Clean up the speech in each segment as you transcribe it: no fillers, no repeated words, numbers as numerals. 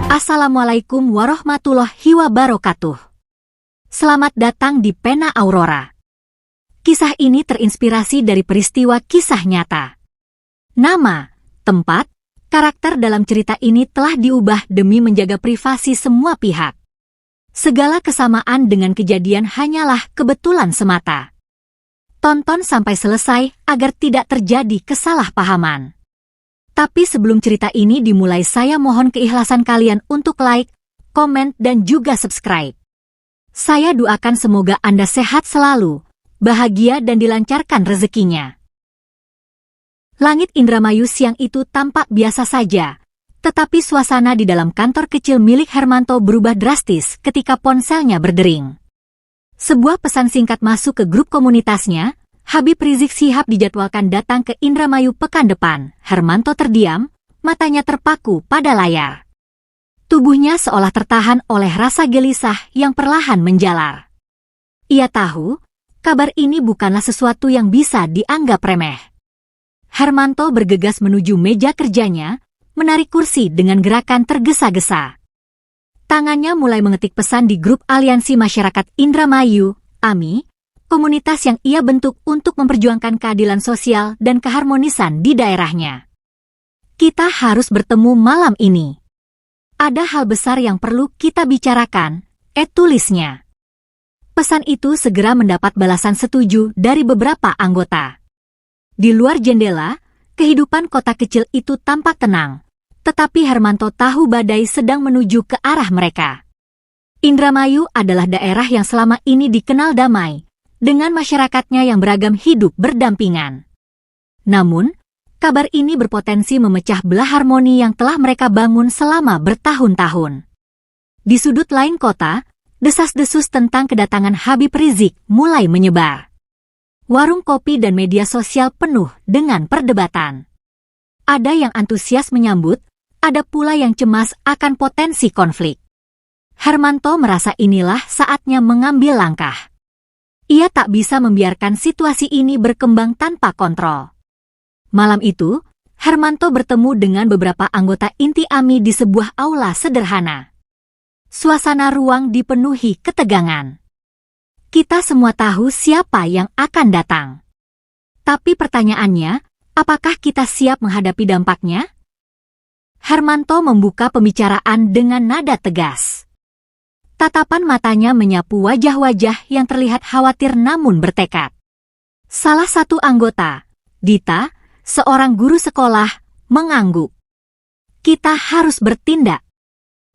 Assalamualaikum warahmatullahi wabarakatuh. Selamat datang di Pena Aurora. Kisah ini terinspirasi dari peristiwa kisah nyata. Nama, tempat, karakter dalam cerita ini telah diubah demi menjaga privasi semua pihak. Segala kesamaan dengan kejadian hanyalah kebetulan semata. Tonton sampai selesai agar tidak terjadi kesalahpahaman. Tapi sebelum cerita ini dimulai, saya mohon keikhlasan kalian untuk like, komen, dan juga subscribe. Saya doakan semoga Anda sehat selalu, bahagia dan dilancarkan rezekinya. Langit Indramayu siang itu tampak biasa saja, tetapi suasana di dalam kantor kecil milik Hermanto berubah drastis ketika ponselnya berdering. Sebuah pesan singkat masuk ke grup komunitasnya. Habib Rizik Syihab dijadwalkan datang ke Indramayu pekan depan. Hermanto terdiam, matanya terpaku pada layar. Tubuhnya seolah tertahan oleh rasa gelisah yang perlahan menjalar. Ia tahu, kabar ini bukanlah sesuatu yang bisa dianggap remeh. Hermanto bergegas menuju meja kerjanya, menarik kursi dengan gerakan tergesa-gesa. Tangannya mulai mengetik pesan di grup Aliansi Masyarakat Indramayu, AMI, komunitas yang ia bentuk untuk memperjuangkan keadilan sosial dan keharmonisan di daerahnya. Kita harus bertemu malam ini. Ada hal besar yang perlu kita bicarakan, tulisnya. Pesan itu segera mendapat balasan setuju dari beberapa anggota. Di luar jendela, kehidupan kota kecil itu tampak tenang, tetapi Hermanto tahu badai sedang menuju ke arah mereka. Indramayu adalah daerah yang selama ini dikenal damai, dengan masyarakatnya yang beragam hidup berdampingan. Namun, kabar ini berpotensi memecah belah harmoni yang telah mereka bangun selama bertahun-tahun. Di sudut lain kota, desas-desus tentang kedatangan Habib Rizik mulai menyebar. Warung kopi dan media sosial penuh dengan perdebatan. Ada yang antusias menyambut, ada pula yang cemas akan potensi konflik. Hermanto merasa inilah saatnya mengambil langkah. Ia tak bisa membiarkan situasi ini berkembang tanpa kontrol. Malam itu, Hermanto bertemu dengan beberapa anggota inti AMI di sebuah aula sederhana. Suasana ruang dipenuhi ketegangan. Kita semua tahu siapa yang akan datang. Tapi pertanyaannya, apakah kita siap menghadapi dampaknya? Hermanto membuka pembicaraan dengan nada tegas. Tatapan matanya menyapu wajah-wajah yang terlihat khawatir namun bertekad. Salah satu anggota, Dita, seorang guru sekolah, mengangguk. Kita harus bertindak.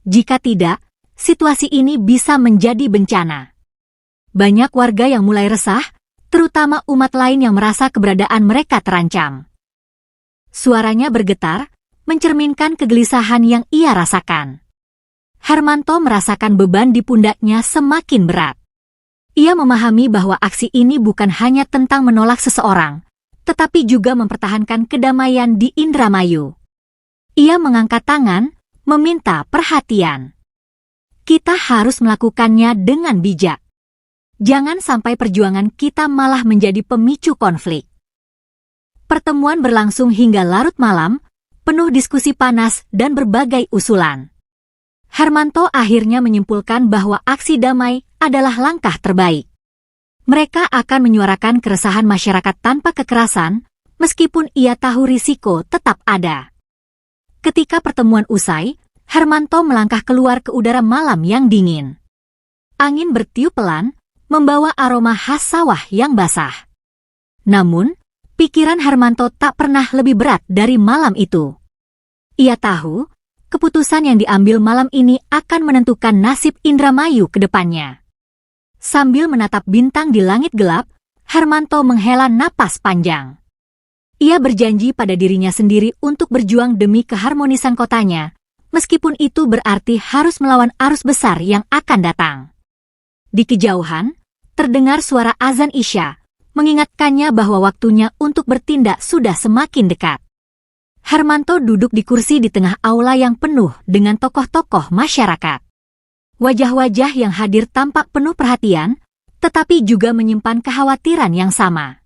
Jika tidak, situasi ini bisa menjadi bencana. Banyak warga yang mulai resah, terutama umat lain yang merasa keberadaan mereka terancam. Suaranya bergetar, mencerminkan kegelisahan yang ia rasakan. Hermanto merasakan beban di pundaknya semakin berat. Ia memahami bahwa aksi ini bukan hanya tentang menolak seseorang, tetapi juga mempertahankan kedamaian di Indramayu. Ia mengangkat tangan, meminta perhatian. Kita harus melakukannya dengan bijak. Jangan sampai perjuangan kita malah menjadi pemicu konflik. Pertemuan berlangsung hingga larut malam, penuh diskusi panas dan berbagai usulan. Hermanto akhirnya menyimpulkan bahwa aksi damai adalah langkah terbaik. Mereka akan menyuarakan keresahan masyarakat tanpa kekerasan, meskipun ia tahu risiko tetap ada. Ketika pertemuan usai, Hermanto melangkah keluar ke udara malam yang dingin. Angin bertiup pelan, membawa aroma khas sawah yang basah. Namun, pikiran Hermanto tak pernah lebih berat dari malam itu. Ia tahu, keputusan yang diambil malam ini akan menentukan nasib Indramayu ke depannya. Sambil menatap bintang di langit gelap, Hermanto menghela napas panjang. Ia berjanji pada dirinya sendiri untuk berjuang demi keharmonisan kotanya, meskipun itu berarti harus melawan arus besar yang akan datang. Di kejauhan, terdengar suara azan Isya, mengingatkannya bahwa waktunya untuk bertindak sudah semakin dekat. Hermanto duduk di kursi di tengah aula yang penuh dengan tokoh-tokoh masyarakat. Wajah-wajah yang hadir tampak penuh perhatian, tetapi juga menyimpan kekhawatiran yang sama.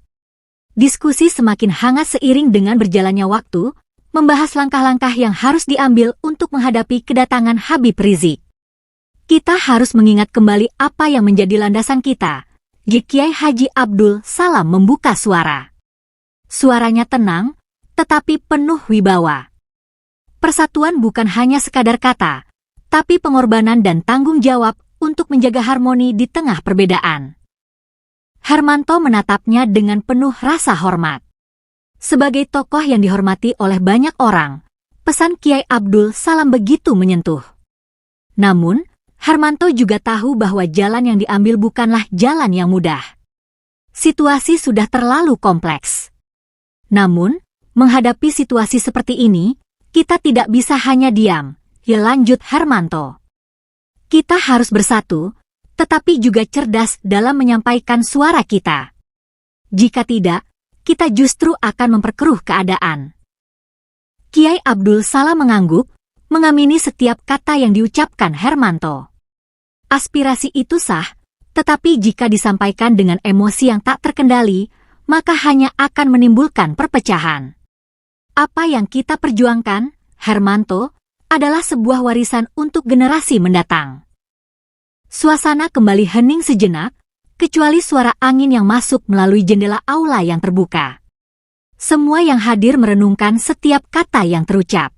Diskusi semakin hangat seiring dengan berjalannya waktu, membahas langkah-langkah yang harus diambil untuk menghadapi kedatangan Habib Rizik. Kita harus mengingat kembali apa yang menjadi landasan kita. Kiai Haji Abdul Salam membuka suara. Suaranya tenang, tetapi penuh wibawa. Persatuan bukan hanya sekadar kata, tapi pengorbanan dan tanggung jawab untuk menjaga harmoni di tengah perbedaan. Hermanto menatapnya dengan penuh rasa hormat. Sebagai tokoh yang dihormati oleh banyak orang, pesan Kiai Abdul Salam begitu menyentuh. Namun, Hermanto juga tahu bahwa jalan yang diambil bukanlah jalan yang mudah. Situasi sudah terlalu kompleks. Namun, menghadapi situasi seperti ini, kita tidak bisa hanya diam, lanjut Hermanto. Kita harus bersatu, tetapi juga cerdas dalam menyampaikan suara kita. Jika tidak, kita justru akan memperkeruh keadaan. Kiai Abdul Salam mengangguk, mengamini setiap kata yang diucapkan Hermanto. Aspirasi itu sah, tetapi jika disampaikan dengan emosi yang tak terkendali, maka hanya akan menimbulkan perpecahan. Apa yang kita perjuangkan, Hermanto, adalah sebuah warisan untuk generasi mendatang. Suasana kembali hening sejenak, kecuali suara angin yang masuk melalui jendela aula yang terbuka. Semua yang hadir merenungkan setiap kata yang terucap.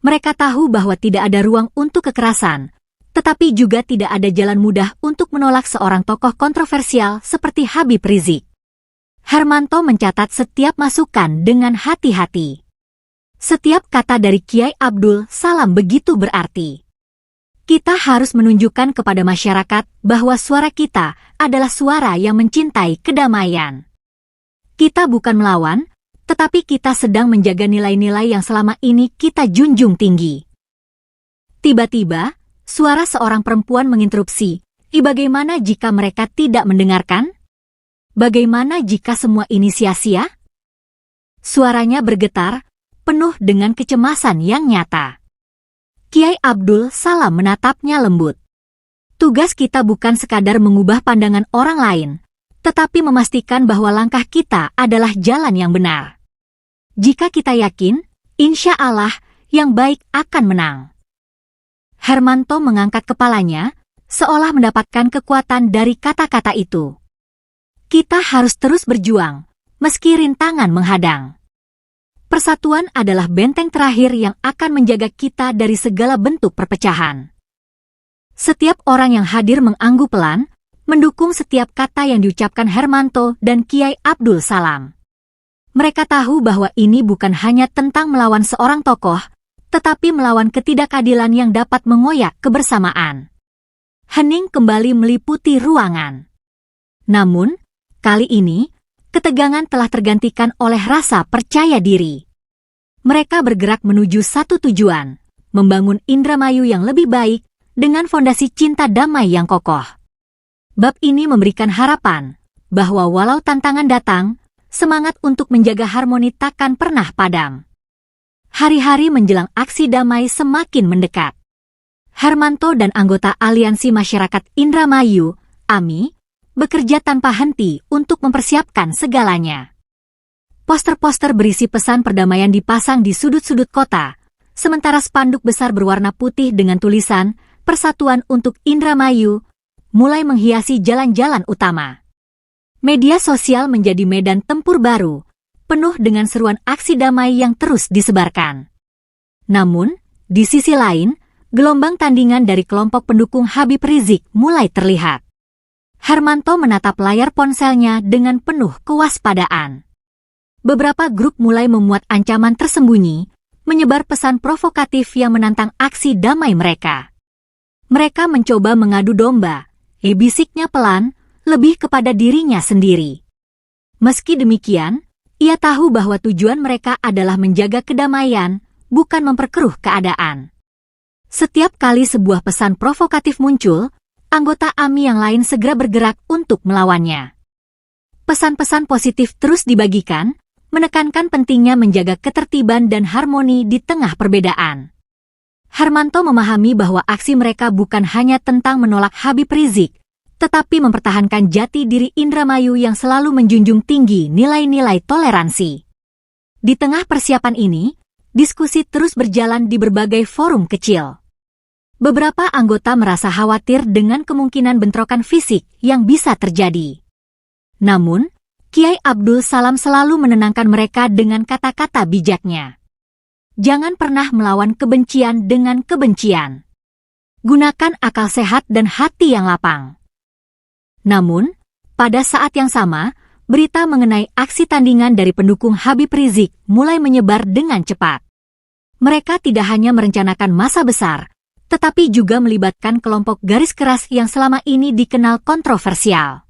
Mereka tahu bahwa tidak ada ruang untuk kekerasan, tetapi juga tidak ada jalan mudah untuk menolak seorang tokoh kontroversial seperti Habib Rizik. Hermanto mencatat setiap masukan dengan hati-hati. Setiap kata dari Kiai Abdul Salam begitu berarti. Kita harus menunjukkan kepada masyarakat bahwa suara kita adalah suara yang mencintai kedamaian. Kita bukan melawan, tetapi kita sedang menjaga nilai-nilai yang selama ini kita junjung tinggi. Tiba-tiba, suara seorang perempuan menginterupsi, bagaimana jika mereka tidak mendengarkan? Bagaimana jika semua ini sia-sia? Suaranya bergetar, penuh dengan kecemasan yang nyata. Kiai Abdul Salam menatapnya lembut. Tugas kita bukan sekadar mengubah pandangan orang lain, tetapi memastikan bahwa langkah kita adalah jalan yang benar. Jika kita yakin, insya Allah, yang baik akan menang. Hermanto mengangkat kepalanya, seolah mendapatkan kekuatan dari kata-kata itu. Kita harus terus berjuang, meski rintangan menghadang. Persatuan adalah benteng terakhir yang akan menjaga kita dari segala bentuk perpecahan. Setiap orang yang hadir mengangguk pelan, mendukung setiap kata yang diucapkan Hermanto dan Kiai Abdul Salam. Mereka tahu bahwa ini bukan hanya tentang melawan seorang tokoh, tetapi melawan ketidakadilan yang dapat mengoyak kebersamaan. Hening kembali meliputi ruangan. Namun, kali ini, ketegangan telah tergantikan oleh rasa percaya diri. Mereka bergerak menuju satu tujuan, membangun Indramayu yang lebih baik dengan fondasi cinta damai yang kokoh. Bab ini memberikan harapan bahwa walau tantangan datang, semangat untuk menjaga harmoni takkan pernah padam. Hari-hari menjelang aksi damai semakin mendekat. Hermanto dan anggota Aliansi Masyarakat Indramayu, AMI, bekerja tanpa henti untuk mempersiapkan segalanya. Poster-poster berisi pesan perdamaian dipasang di sudut-sudut kota, sementara spanduk besar berwarna putih dengan tulisan Persatuan untuk Indramayu mulai menghiasi jalan-jalan utama. Media sosial menjadi medan tempur baru, penuh dengan seruan aksi damai yang terus disebarkan. Namun, di sisi lain, gelombang tandingan dari kelompok pendukung Habib Rizik mulai terlihat. Hermanto menatap layar ponselnya dengan penuh kewaspadaan. Beberapa grup mulai memuat ancaman tersembunyi, menyebar pesan provokatif yang menantang aksi damai mereka. Mereka mencoba mengadu domba, bisiknya pelan, lebih kepada dirinya sendiri. Meski demikian, ia tahu bahwa tujuan mereka adalah menjaga kedamaian, bukan memperkeruh keadaan. Setiap kali sebuah pesan provokatif muncul, anggota AMI yang lain segera bergerak untuk melawannya. Pesan-pesan positif terus dibagikan, menekankan pentingnya menjaga ketertiban dan harmoni di tengah perbedaan. Hermanto memahami bahwa aksi mereka bukan hanya tentang menolak Habib Rizik, tetapi mempertahankan jati diri Indramayu yang selalu menjunjung tinggi nilai-nilai toleransi. Di tengah persiapan ini, diskusi terus berjalan di berbagai forum kecil. Beberapa anggota merasa khawatir dengan kemungkinan bentrokan fisik yang bisa terjadi. Namun, Kiai Abdul Salam selalu menenangkan mereka dengan kata-kata bijaknya. Jangan pernah melawan kebencian dengan kebencian. Gunakan akal sehat dan hati yang lapang. Namun, pada saat yang sama, berita mengenai aksi tandingan dari pendukung Habib Rizik mulai menyebar dengan cepat. Mereka tidak hanya merencanakan massa besar, tetapi juga melibatkan kelompok garis keras yang selama ini dikenal kontroversial.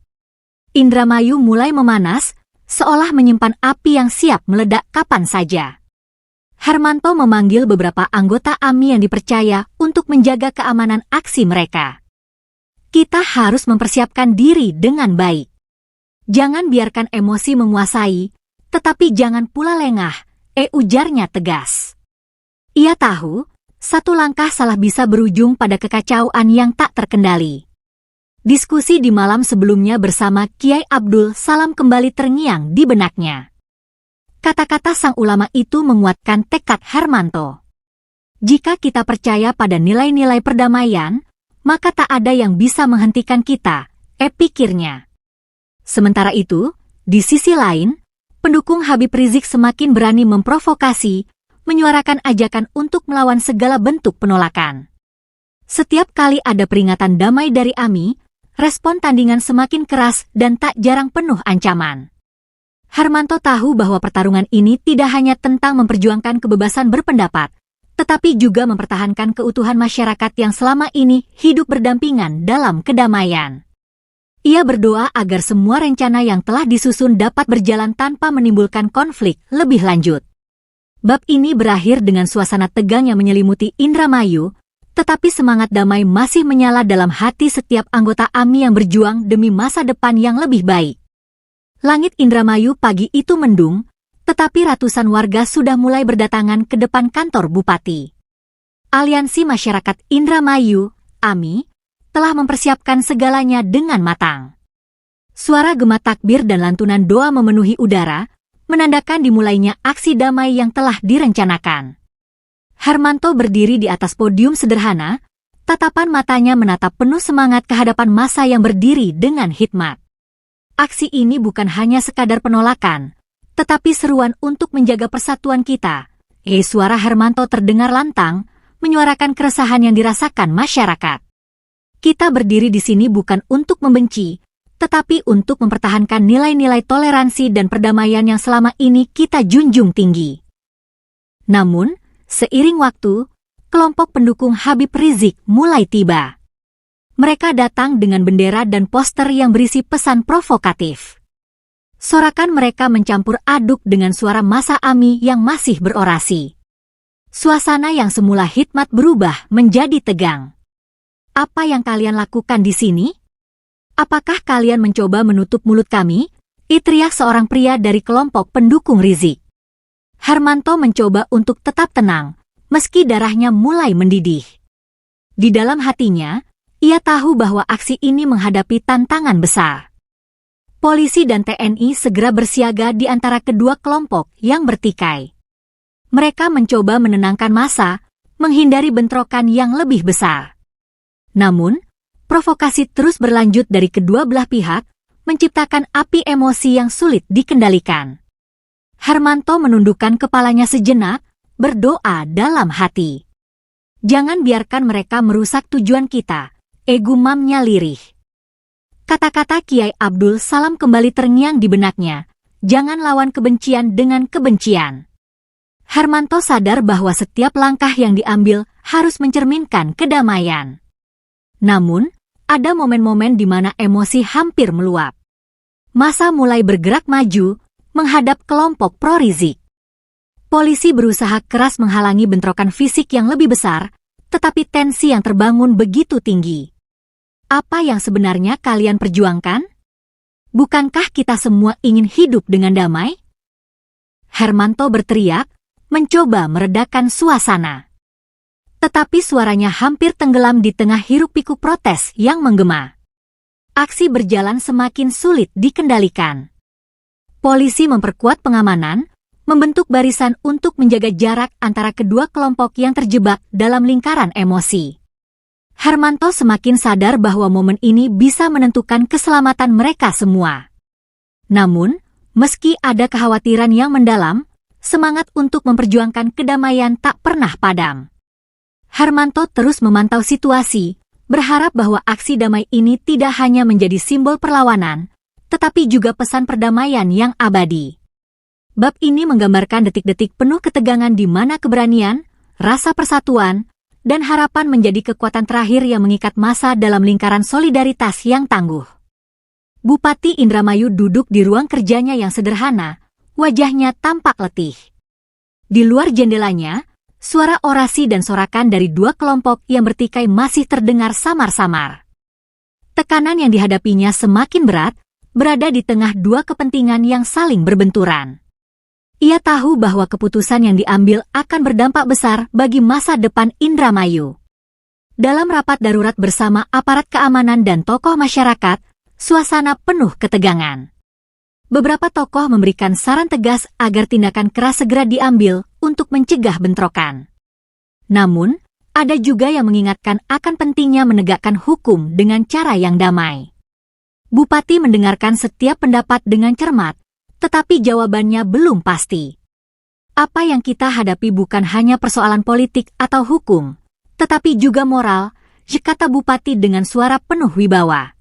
Indramayu mulai memanas, seolah menyimpan api yang siap meledak kapan saja. Hermanto memanggil beberapa anggota AMI yang dipercaya untuk menjaga keamanan aksi mereka. Kita harus mempersiapkan diri dengan baik. Jangan biarkan emosi menguasai, tetapi jangan pula lengah, ujarnya tegas. Ia tahu, satu langkah salah bisa berujung pada kekacauan yang tak terkendali. Diskusi di malam sebelumnya bersama Kiai Abdul Salam kembali terngiang di benaknya. Kata-kata sang ulama itu menguatkan tekad Hermanto. Jika kita percaya pada nilai-nilai perdamaian, maka tak ada yang bisa menghentikan kita, pikirnya. Sementara itu, di sisi lain, pendukung Habib Rizik semakin berani memprovokasi, menyuarakan ajakan untuk melawan segala bentuk penolakan. Setiap kali ada peringatan damai dari AMI, respon tandingan semakin keras dan tak jarang penuh ancaman. Hermanto tahu bahwa pertarungan ini tidak hanya tentang memperjuangkan kebebasan berpendapat, tetapi juga mempertahankan keutuhan masyarakat yang selama ini hidup berdampingan dalam kedamaian. Ia berdoa agar semua rencana yang telah disusun dapat berjalan tanpa menimbulkan konflik lebih lanjut. Bab ini berakhir dengan suasana tegang yang menyelimuti Indramayu, tetapi semangat damai masih menyala dalam hati setiap anggota AMI yang berjuang demi masa depan yang lebih baik. Langit Indramayu pagi itu mendung, tetapi ratusan warga sudah mulai berdatangan ke depan kantor Bupati. Aliansi Masyarakat Indramayu, AMI, telah mempersiapkan segalanya dengan matang. Suara gema takbir dan lantunan doa memenuhi udara, menandakan dimulainya aksi damai yang telah direncanakan. Hermanto berdiri di atas podium sederhana, tatapan matanya menatap penuh semangat ke hadapan massa yang berdiri dengan hikmat. Aksi ini bukan hanya sekadar penolakan, tetapi seruan untuk menjaga persatuan kita. Suara Hermanto terdengar lantang, menyuarakan keresahan yang dirasakan masyarakat. Kita berdiri di sini bukan untuk membenci, tetapi untuk mempertahankan nilai-nilai toleransi dan perdamaian yang selama ini kita junjung tinggi. Namun, seiring waktu, kelompok pendukung Habib Rizik mulai tiba. Mereka datang dengan bendera dan poster yang berisi pesan provokatif. Sorakan mereka mencampur aduk dengan suara massa AMI yang masih berorasi. Suasana yang semula hikmat berubah menjadi tegang. Apa yang kalian lakukan di sini? Apakah kalian mencoba menutup mulut kami? Teriak seorang pria dari kelompok pendukung Rizik. Hermanto mencoba untuk tetap tenang, meski darahnya mulai mendidih. Di dalam hatinya, ia tahu bahwa aksi ini menghadapi tantangan besar. Polisi dan TNI segera bersiaga di antara kedua kelompok yang bertikai. Mereka mencoba menenangkan massa, menghindari bentrokan yang lebih besar. Namun, provokasi terus berlanjut dari kedua belah pihak, menciptakan api emosi yang sulit dikendalikan. Hermanto menundukkan kepalanya sejenak, berdoa dalam hati. Jangan biarkan mereka merusak tujuan kita. Gumamnya lirih. Kata-kata Kiai Abdul Salam kembali terngiang di benaknya. Jangan lawan kebencian dengan kebencian. Hermanto sadar bahwa setiap langkah yang diambil harus mencerminkan kedamaian. Namun, ada momen-momen di mana emosi hampir meluap. Massa mulai bergerak maju, menghadap kelompok pro-Rizik. Polisi berusaha keras menghalangi bentrokan fisik yang lebih besar, tetapi tensi yang terbangun begitu tinggi. Apa yang sebenarnya kalian perjuangkan? Bukankah kita semua ingin hidup dengan damai? Hermanto berteriak, mencoba meredakan suasana. Tetapi suaranya hampir tenggelam di tengah hiruk-pikuk protes yang menggema. Aksi berjalan semakin sulit dikendalikan. Polisi memperkuat pengamanan, membentuk barisan untuk menjaga jarak antara kedua kelompok yang terjebak dalam lingkaran emosi. Hermanto semakin sadar bahwa momen ini bisa menentukan keselamatan mereka semua. Namun, meski ada kekhawatiran yang mendalam, semangat untuk memperjuangkan kedamaian tak pernah padam. Hermanto terus memantau situasi, berharap bahwa aksi damai ini tidak hanya menjadi simbol perlawanan, tetapi juga pesan perdamaian yang abadi. Bab ini menggambarkan detik-detik penuh ketegangan di mana keberanian, rasa persatuan, dan harapan menjadi kekuatan terakhir yang mengikat massa dalam lingkaran solidaritas yang tangguh. Bupati Indramayu duduk di ruang kerjanya yang sederhana, wajahnya tampak letih. Di luar jendelanya, suara orasi dan sorakan dari dua kelompok yang bertikai masih terdengar samar-samar. Tekanan yang dihadapinya semakin berat, berada di tengah dua kepentingan yang saling berbenturan. Ia tahu bahwa keputusan yang diambil akan berdampak besar bagi masa depan Indramayu. Dalam rapat darurat bersama aparat keamanan dan tokoh masyarakat, suasana penuh ketegangan. Beberapa tokoh memberikan saran tegas agar tindakan keras segera diambil untuk mencegah bentrokan. Namun, ada juga yang mengingatkan akan pentingnya menegakkan hukum dengan cara yang damai. Bupati mendengarkan setiap pendapat dengan cermat, tetapi jawabannya belum pasti. Apa yang kita hadapi bukan hanya persoalan politik atau hukum, tetapi juga moral, kata Bupati dengan suara penuh wibawa.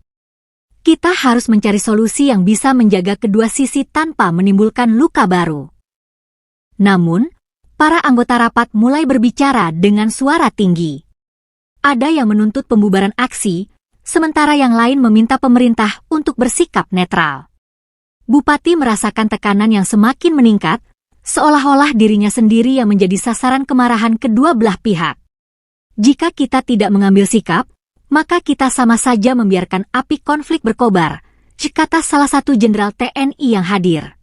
Kita harus mencari solusi yang bisa menjaga kedua sisi tanpa menimbulkan luka baru. Namun, para anggota rapat mulai berbicara dengan suara tinggi. Ada yang menuntut pembubaran aksi, sementara yang lain meminta pemerintah untuk bersikap netral. Bupati merasakan tekanan yang semakin meningkat, seolah-olah dirinya sendiri yang menjadi sasaran kemarahan kedua belah pihak. Jika kita tidak mengambil sikap, maka kita sama saja membiarkan api konflik berkobar, kata salah satu jenderal TNI yang hadir.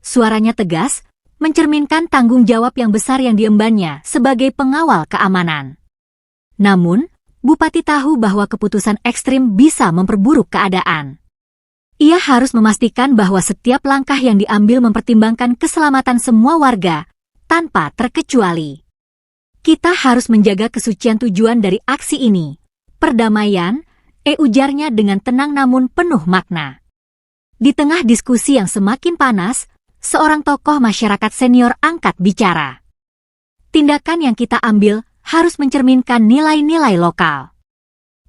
Suaranya tegas, mencerminkan tanggung jawab yang besar yang diembannya sebagai pengawal keamanan. Namun, Bupati tahu bahwa keputusan ekstrim bisa memperburuk keadaan. Ia harus memastikan bahwa setiap langkah yang diambil mempertimbangkan keselamatan semua warga, tanpa terkecuali. Kita harus menjaga kesucian tujuan dari aksi ini. Perdamaian, ujarnya dengan tenang namun penuh makna. Di tengah diskusi yang semakin panas, seorang tokoh masyarakat senior angkat bicara. Tindakan yang kita ambil harus mencerminkan nilai-nilai lokal.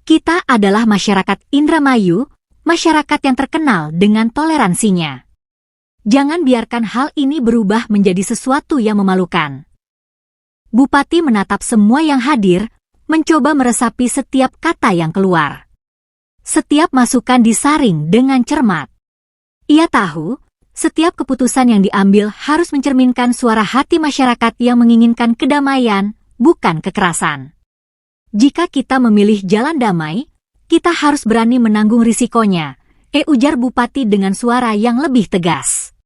Kita adalah masyarakat Indramayu, masyarakat yang terkenal dengan toleransinya. Jangan biarkan hal ini berubah menjadi sesuatu yang memalukan. Bupati menatap semua yang hadir, mencoba meresapi setiap kata yang keluar. Setiap masukan disaring dengan cermat. Ia tahu, setiap keputusan yang diambil harus mencerminkan suara hati masyarakat yang menginginkan kedamaian, bukan kekerasan. Jika kita memilih jalan damai, kita harus berani menanggung risikonya, ujar Bupati dengan suara yang lebih tegas.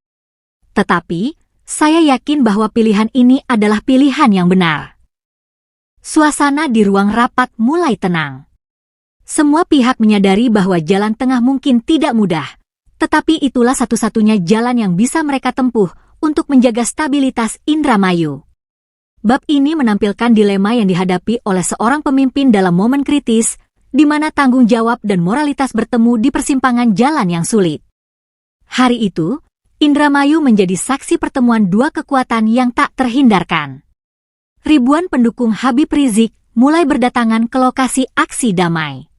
Tetapi, saya yakin bahwa pilihan ini adalah pilihan yang benar. Suasana di ruang rapat mulai tenang. Semua pihak menyadari bahwa jalan tengah mungkin tidak mudah, tetapi itulah satu-satunya jalan yang bisa mereka tempuh untuk menjaga stabilitas Indramayu. Bab ini menampilkan dilema yang dihadapi oleh seorang pemimpin dalam momen kritis, di mana tanggung jawab dan moralitas bertemu di persimpangan jalan yang sulit. Hari itu, Indramayu menjadi saksi pertemuan dua kekuatan yang tak terhindarkan. Ribuan pendukung Habib Rizik mulai berdatangan ke lokasi aksi damai.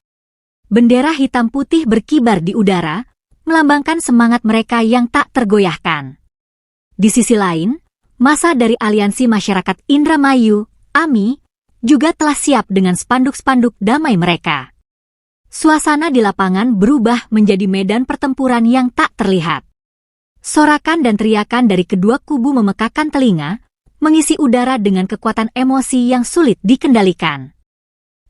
Bendera hitam putih berkibar di udara, melambangkan semangat mereka yang tak tergoyahkan. Di sisi lain, massa dari Aliansi Masyarakat Indramayu, AMI, juga telah siap dengan spanduk-spanduk damai mereka. Suasana di lapangan berubah menjadi medan pertempuran yang tak terlihat. Sorakan dan teriakan dari kedua kubu memekakan telinga, mengisi udara dengan kekuatan emosi yang sulit dikendalikan.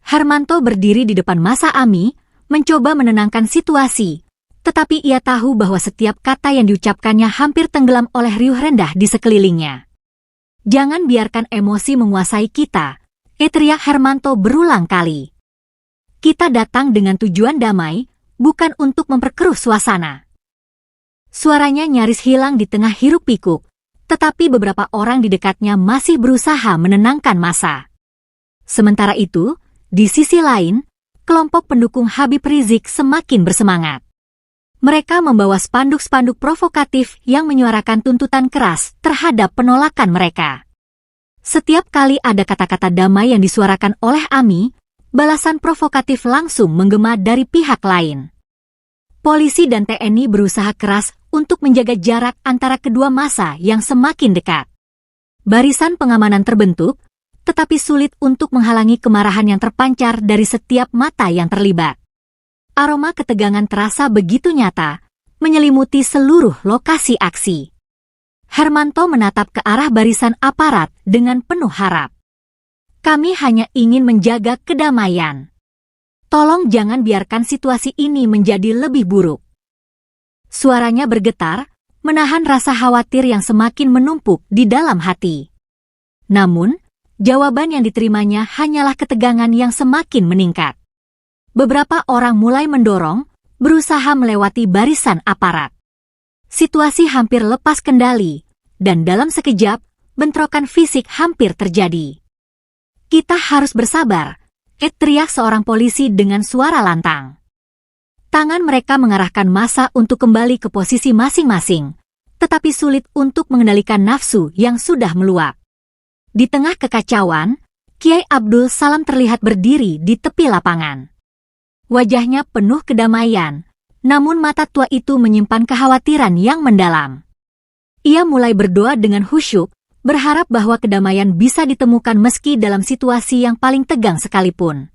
Hermanto berdiri di depan massa AMI, mencoba menenangkan situasi, tetapi ia tahu bahwa setiap kata yang diucapkannya hampir tenggelam oleh riuh rendah di sekelilingnya. Jangan biarkan emosi menguasai kita, teriak Hermanto berulang kali. Kita datang dengan tujuan damai, bukan untuk memperkeruh suasana. Suaranya nyaris hilang di tengah hiruk-pikuk, tetapi beberapa orang di dekatnya masih berusaha menenangkan massa. Sementara itu, di sisi lain, kelompok pendukung Habib Rizik semakin bersemangat. Mereka membawa spanduk-spanduk provokatif yang menyuarakan tuntutan keras terhadap penolakan mereka. Setiap kali ada kata-kata damai yang disuarakan oleh AMI, balasan provokatif langsung menggema dari pihak lain. Polisi dan TNI berusaha keras untuk menjaga jarak antara kedua massa yang semakin dekat. Barisan pengamanan terbentuk, tetapi sulit untuk menghalangi kemarahan yang terpancar dari setiap mata yang terlibat. Aroma ketegangan terasa begitu nyata, menyelimuti seluruh lokasi aksi. Hermanto menatap ke arah barisan aparat dengan penuh harap. Kami hanya ingin menjaga kedamaian. Tolong jangan biarkan situasi ini menjadi lebih buruk. Suaranya bergetar, menahan rasa khawatir yang semakin menumpuk di dalam hati. Namun, jawaban yang diterimanya hanyalah ketegangan yang semakin meningkat. Beberapa orang mulai mendorong, berusaha melewati barisan aparat. Situasi hampir lepas kendali, dan dalam sekejap, bentrokan fisik hampir terjadi. Kita harus bersabar, teriak seorang polisi dengan suara lantang. Tangan mereka mengarahkan massa untuk kembali ke posisi masing-masing, tetapi sulit untuk mengendalikan nafsu yang sudah meluap. Di tengah kekacauan, Kiai Abdul Salam terlihat berdiri di tepi lapangan. Wajahnya penuh kedamaian, namun mata tua itu menyimpan kekhawatiran yang mendalam. Ia mulai berdoa dengan khusyuk, berharap bahwa kedamaian bisa ditemukan meski dalam situasi yang paling tegang sekalipun.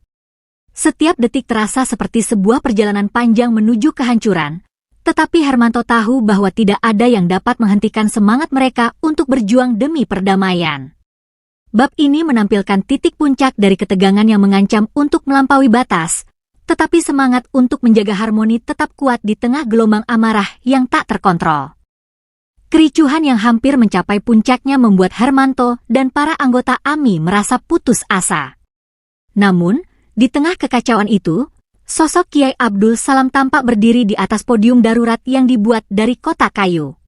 Setiap detik terasa seperti sebuah perjalanan panjang menuju kehancuran, tetapi Hermanto tahu bahwa tidak ada yang dapat menghentikan semangat mereka untuk berjuang demi perdamaian. Bab ini menampilkan titik puncak dari ketegangan yang mengancam untuk melampaui batas, tetapi semangat untuk menjaga harmoni tetap kuat di tengah gelombang amarah yang tak terkontrol. Kericuhan yang hampir mencapai puncaknya membuat Hermanto dan para anggota AMI merasa putus asa. Namun, di tengah kekacauan itu, sosok Kiai Abdul Salam tampak berdiri di atas podium darurat yang dibuat dari kotak kayu.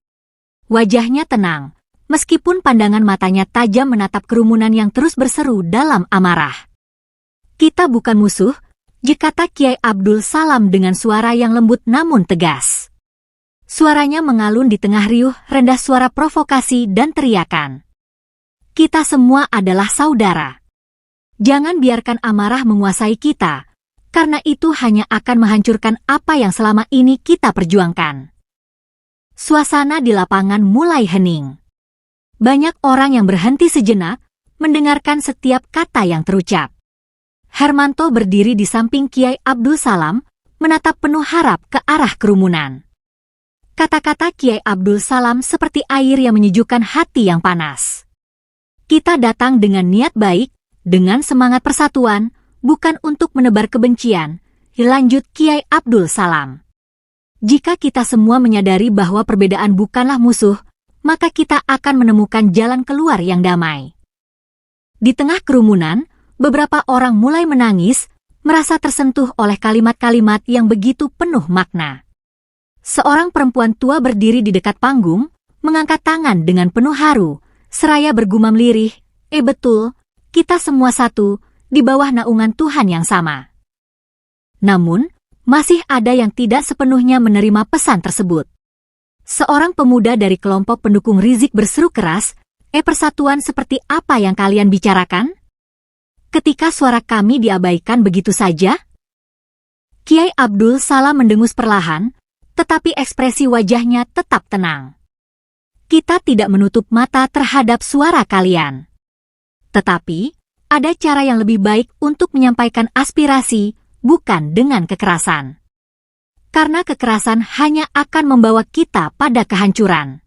Wajahnya tenang, meskipun pandangan matanya tajam menatap kerumunan yang terus berseru dalam amarah. Kita bukan musuh, kata Kiai Abdul Salam dengan suara yang lembut namun tegas. Suaranya mengalun di tengah riuh rendah suara provokasi dan teriakan. Kita semua adalah saudara. Jangan biarkan amarah menguasai kita, karena itu hanya akan menghancurkan apa yang selama ini kita perjuangkan. Suasana di lapangan mulai hening. Banyak orang yang berhenti sejenak, mendengarkan setiap kata yang terucap. Hermanto berdiri di samping Kiai Abdul Salam, menatap penuh harap ke arah kerumunan. Kata-kata Kiai Abdul Salam seperti air yang menyejukkan hati yang panas. Kita datang dengan niat baik, dengan semangat persatuan, bukan untuk menebar kebencian, lanjut Kiai Abdul Salam. Jika kita semua menyadari bahwa perbedaan bukanlah musuh, maka kita akan menemukan jalan keluar yang damai. Di tengah kerumunan, beberapa orang mulai menangis, merasa tersentuh oleh kalimat-kalimat yang begitu penuh makna. Seorang perempuan tua berdiri di dekat panggung, mengangkat tangan dengan penuh haru, seraya bergumam lirih, betul, kita semua satu, di bawah naungan Tuhan yang sama. Namun, masih ada yang tidak sepenuhnya menerima pesan tersebut. Seorang pemuda dari kelompok pendukung Rizik berseru keras, persatuan seperti apa yang kalian bicarakan? Ketika suara kami diabaikan begitu saja? Kiai Abdul Salam mendengus perlahan, tetapi ekspresi wajahnya tetap tenang. Kita tidak menutup mata terhadap suara kalian. Tetapi, ada cara yang lebih baik untuk menyampaikan aspirasi, bukan dengan kekerasan. Karena kekerasan hanya akan membawa kita pada kehancuran.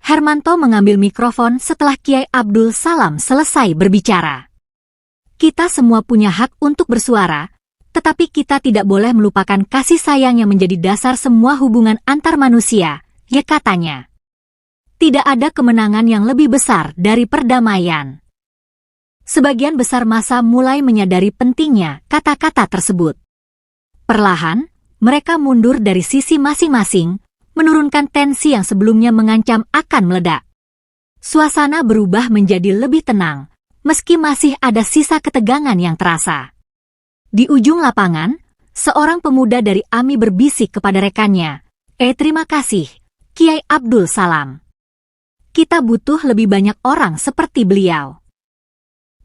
Hermanto mengambil mikrofon setelah Kiai Abdul Salam selesai berbicara. Kita semua punya hak untuk bersuara, tetapi kita tidak boleh melupakan kasih sayang yang menjadi dasar semua hubungan antar manusia, katanya. Tidak ada kemenangan yang lebih besar dari perdamaian. Sebagian besar massa mulai menyadari pentingnya kata-kata tersebut. Perlahan, mereka mundur dari sisi masing-masing, menurunkan tensi yang sebelumnya mengancam akan meledak. Suasana berubah menjadi lebih tenang, meski masih ada sisa ketegangan yang terasa. Di ujung lapangan, seorang pemuda dari AMI berbisik kepada rekannya, terima kasih, Kiai Abdul Salam. Kita butuh lebih banyak orang seperti beliau."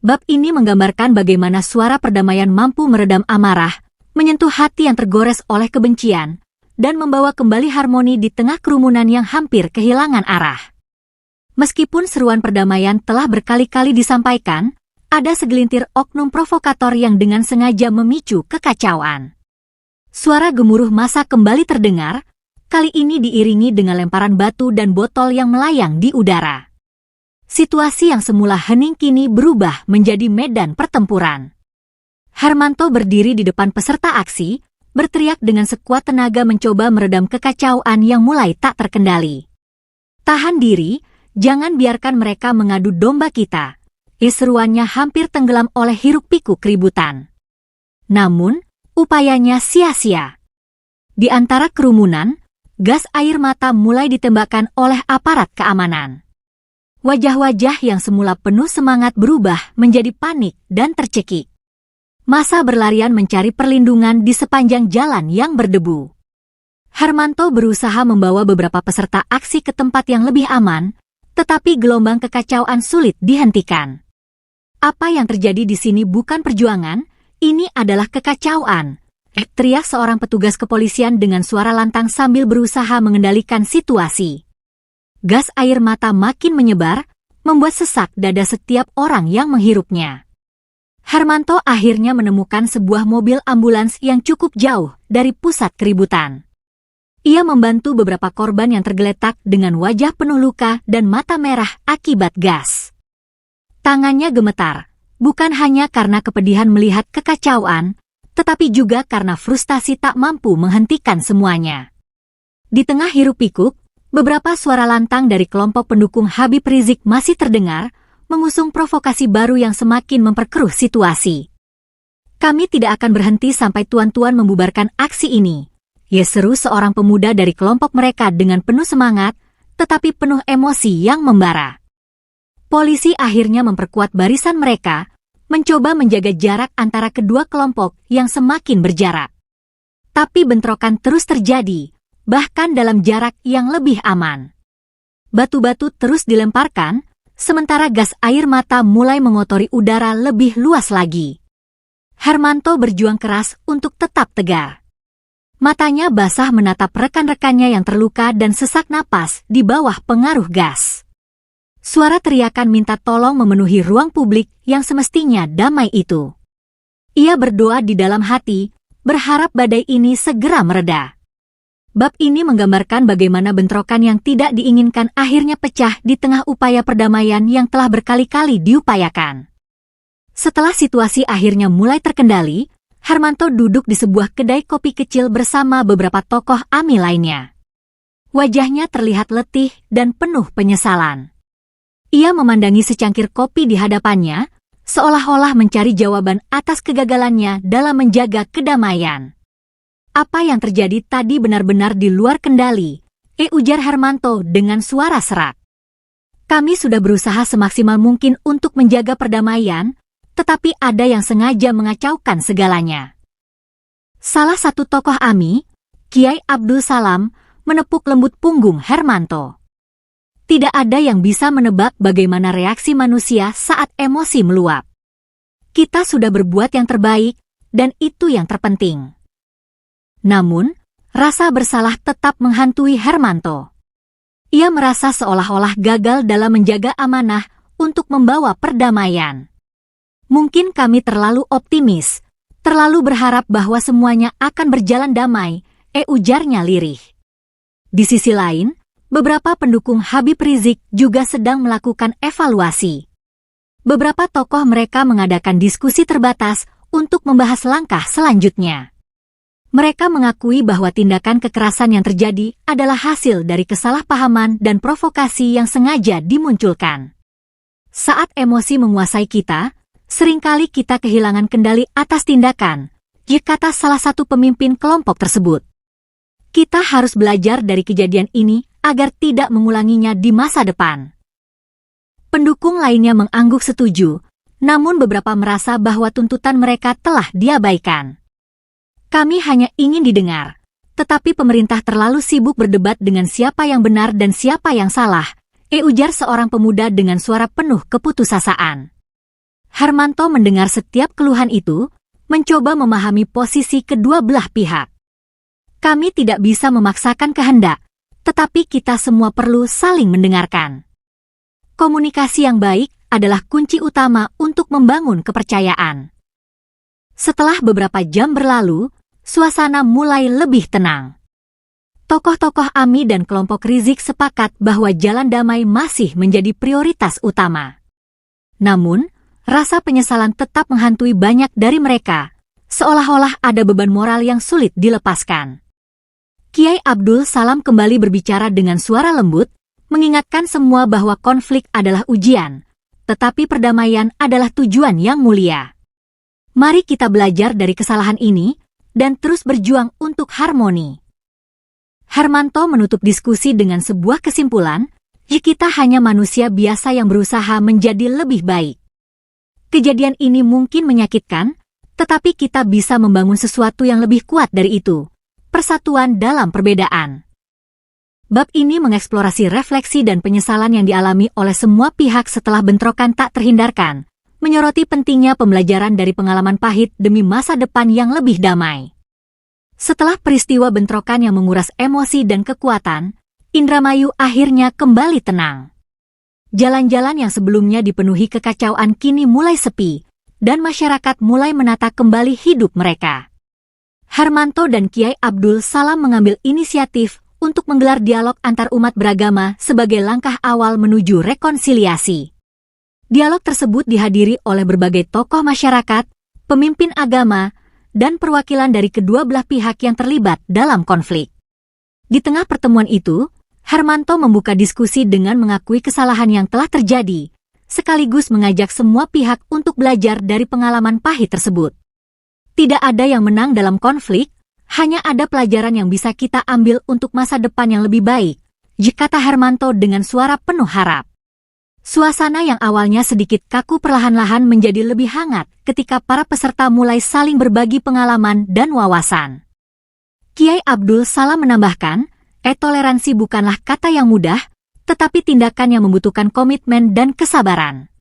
Bab ini menggambarkan bagaimana suara perdamaian mampu meredam amarah, menyentuh hati yang tergores oleh kebencian, dan membawa kembali harmoni di tengah kerumunan yang hampir kehilangan arah. Meskipun seruan perdamaian telah berkali-kali disampaikan, ada segelintir oknum provokator yang dengan sengaja memicu kekacauan. Suara gemuruh massa kembali terdengar, kali ini diiringi dengan lemparan batu dan botol yang melayang di udara. Situasi yang semula hening kini berubah menjadi medan pertempuran. Hermanto berdiri di depan peserta aksi, berteriak dengan sekuat tenaga mencoba meredam kekacauan yang mulai tak terkendali. "Tahan diri, jangan biarkan mereka mengadu domba kita." Seruannya hampir tenggelam oleh hiruk-pikuk keributan. Namun, upayanya sia-sia. Di antara kerumunan, gas air mata mulai ditembakkan oleh aparat keamanan. Wajah-wajah yang semula penuh semangat berubah menjadi panik dan tercekik. Massa berlarian mencari perlindungan di sepanjang jalan yang berdebu. Hermanto berusaha membawa beberapa peserta aksi ke tempat yang lebih aman, tetapi gelombang kekacauan sulit dihentikan. "Apa yang terjadi di sini bukan perjuangan, ini adalah kekacauan," teriak seorang petugas kepolisian dengan suara lantang sambil berusaha mengendalikan situasi. Gas air mata makin menyebar, membuat sesak dada setiap orang yang menghirupnya. Hermanto akhirnya menemukan sebuah mobil ambulans yang cukup jauh dari pusat keributan. Ia membantu beberapa korban yang tergeletak dengan wajah penuh luka dan mata merah akibat gas. Tangannya gemetar, bukan hanya karena kepedihan melihat kekacauan, tetapi juga karena frustasi tak mampu menghentikan semuanya. Di tengah hiruk-pikuk, beberapa suara lantang dari kelompok pendukung Habib Rizik masih terdengar, mengusung provokasi baru yang semakin memperkeruh situasi. "Kami tidak akan berhenti sampai tuan-tuan membubarkan aksi ini," seru seorang pemuda dari kelompok mereka dengan penuh semangat, tetapi penuh emosi yang membara. Polisi akhirnya memperkuat barisan mereka, mencoba menjaga jarak antara kedua kelompok yang semakin berjarak. Tapi bentrokan terus terjadi, bahkan dalam jarak yang lebih aman. Batu-batu terus dilemparkan, sementara gas air mata mulai mengotori udara lebih luas lagi. Hermanto berjuang keras untuk tetap tegar. Matanya basah menatap rekan-rekannya yang terluka dan sesak napas di bawah pengaruh gas. Suara teriakan minta tolong memenuhi ruang publik yang semestinya damai itu. Ia berdoa di dalam hati, berharap badai ini segera mereda. Bab ini menggambarkan bagaimana bentrokan yang tidak diinginkan akhirnya pecah di tengah upaya perdamaian yang telah berkali-kali diupayakan. Setelah situasi akhirnya mulai terkendali, Hermanto duduk di sebuah kedai kopi kecil bersama beberapa tokoh AMI lainnya. Wajahnya terlihat letih dan penuh penyesalan. Ia memandangi secangkir kopi di hadapannya, seolah-olah mencari jawaban atas kegagalannya dalam menjaga kedamaian. "Apa yang terjadi tadi benar-benar di luar kendali," ujar Hermanto dengan suara serak. "Kami sudah berusaha semaksimal mungkin untuk menjaga perdamaian, tetapi ada yang sengaja mengacaukan segalanya." Salah satu tokoh AMI, Kiai Abdul Salam, menepuk lembut punggung Hermanto. Tidak ada yang bisa menebak bagaimana reaksi manusia saat emosi meluap. "Kita sudah berbuat yang terbaik, dan itu yang terpenting." Namun, rasa bersalah tetap menghantui Hermanto. Ia merasa seolah-olah gagal dalam menjaga amanah untuk membawa perdamaian. "Mungkin kami terlalu optimis, terlalu berharap bahwa semuanya akan berjalan damai," ujarnya lirih. Di sisi lain, beberapa pendukung Habib Rizik juga sedang melakukan evaluasi. Beberapa tokoh mereka mengadakan diskusi terbatas untuk membahas langkah selanjutnya. Mereka mengakui bahwa tindakan kekerasan yang terjadi adalah hasil dari kesalahpahaman dan provokasi yang sengaja dimunculkan. Saat emosi menguasai kita, seringkali kita kehilangan kendali atas tindakan, kata salah satu pemimpin kelompok tersebut. Kita harus belajar dari kejadian ini agar tidak mengulanginya di masa depan. Pendukung lainnya mengangguk setuju, namun beberapa merasa bahwa tuntutan mereka telah diabaikan. Kami hanya ingin didengar, tetapi pemerintah terlalu sibuk berdebat dengan siapa yang benar dan siapa yang salah, ujar seorang pemuda dengan suara penuh keputusasaan. Harmanto mendengar setiap keluhan itu, mencoba memahami posisi kedua belah pihak. Kami tidak bisa memaksakan kehendak, tetapi kita semua perlu saling mendengarkan. Komunikasi yang baik adalah kunci utama untuk membangun kepercayaan. Setelah beberapa jam berlalu, suasana mulai lebih tenang. Tokoh-tokoh AMI dan kelompok Rizik sepakat bahwa jalan damai masih menjadi prioritas utama. Namun, rasa penyesalan tetap menghantui banyak dari mereka, seolah-olah ada beban moral yang sulit dilepaskan. Kiai Abdul Salam kembali berbicara dengan suara lembut, mengingatkan semua bahwa konflik adalah ujian, tetapi perdamaian adalah tujuan yang mulia. Mari kita belajar dari kesalahan ini, dan terus berjuang untuk harmoni. Harmanto menutup diskusi dengan sebuah kesimpulan, kita hanya manusia biasa yang berusaha menjadi lebih baik. Kejadian ini mungkin menyakitkan, tetapi kita bisa membangun sesuatu yang lebih kuat dari itu. Persatuan dalam perbedaan. Bab ini mengeksplorasi refleksi dan penyesalan yang dialami oleh semua pihak setelah bentrokan tak terhindarkan, menyoroti pentingnya pembelajaran dari pengalaman pahit demi masa depan yang lebih damai. Setelah peristiwa bentrokan yang menguras emosi dan kekuatan, Indramayu akhirnya kembali tenang. Jalan-jalan yang sebelumnya dipenuhi kekacauan kini mulai sepi, dan masyarakat mulai menata kembali hidup mereka. Harmanto dan Kiai Abdul Salam mengambil inisiatif untuk menggelar dialog antar umat beragama sebagai langkah awal menuju rekonsiliasi. Dialog tersebut dihadiri oleh berbagai tokoh masyarakat, pemimpin agama, dan perwakilan dari kedua belah pihak yang terlibat dalam konflik. Di tengah pertemuan itu, Harmanto membuka diskusi dengan mengakui kesalahan yang telah terjadi, sekaligus mengajak semua pihak untuk belajar dari pengalaman pahit tersebut. Tidak ada yang menang dalam konflik, hanya ada pelajaran yang bisa kita ambil untuk masa depan yang lebih baik, kata Harmanto dengan suara penuh harap. Suasana yang awalnya sedikit kaku perlahan-lahan menjadi lebih hangat ketika para peserta mulai saling berbagi pengalaman dan wawasan. Kiai Abdul Salam menambahkan, toleransi bukanlah kata yang mudah, tetapi tindakan yang membutuhkan komitmen dan kesabaran.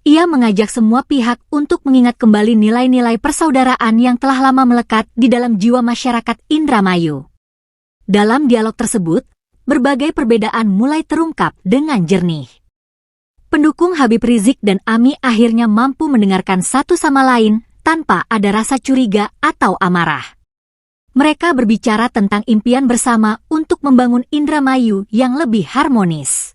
Ia mengajak semua pihak untuk mengingat kembali nilai-nilai persaudaraan yang telah lama melekat di dalam jiwa masyarakat Indramayu. Dalam dialog tersebut, berbagai perbedaan mulai terungkap dengan jernih. Pendukung Habib Rizik dan AMI akhirnya mampu mendengarkan satu sama lain tanpa ada rasa curiga atau amarah. Mereka berbicara tentang impian bersama untuk membangun Indramayu yang lebih harmonis.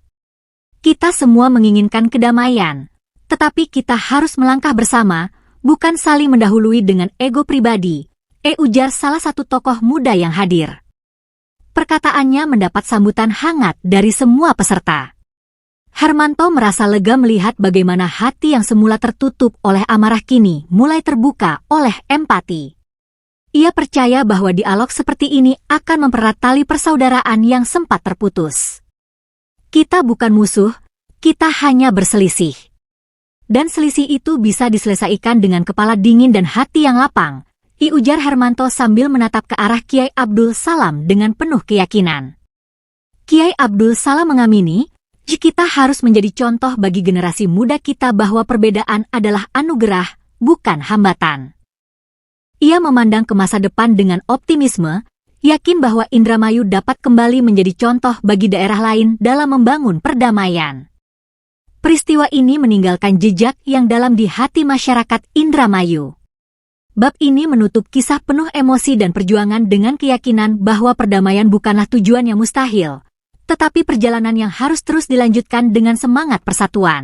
Kita semua menginginkan kedamaian, tetapi kita harus melangkah bersama, bukan saling mendahului dengan ego pribadi, ujar salah satu tokoh muda yang hadir. Perkataannya mendapat sambutan hangat dari semua peserta. Harmanto merasa lega melihat bagaimana hati yang semula tertutup oleh amarah kini mulai terbuka oleh empati. Ia percaya bahwa dialog seperti ini akan mempererat tali persaudaraan yang sempat terputus. Kita bukan musuh, kita hanya berselisih. Dan selisih itu bisa diselesaikan dengan kepala dingin dan hati yang lapang, ujar Harmanto sambil menatap ke arah Kiai Abdul Salam dengan penuh keyakinan. Kiai Abdul Salam mengamini, kita harus menjadi contoh bagi generasi muda kita bahwa perbedaan adalah anugerah, bukan hambatan. Ia memandang ke masa depan dengan optimisme, yakin bahwa Indramayu dapat kembali menjadi contoh bagi daerah lain dalam membangun perdamaian. Peristiwa ini meninggalkan jejak yang dalam di hati masyarakat Indramayu. Bab ini menutup kisah penuh emosi dan perjuangan dengan keyakinan bahwa perdamaian bukanlah tujuan yang mustahil, tetapi perjalanan yang harus terus dilanjutkan dengan semangat persatuan.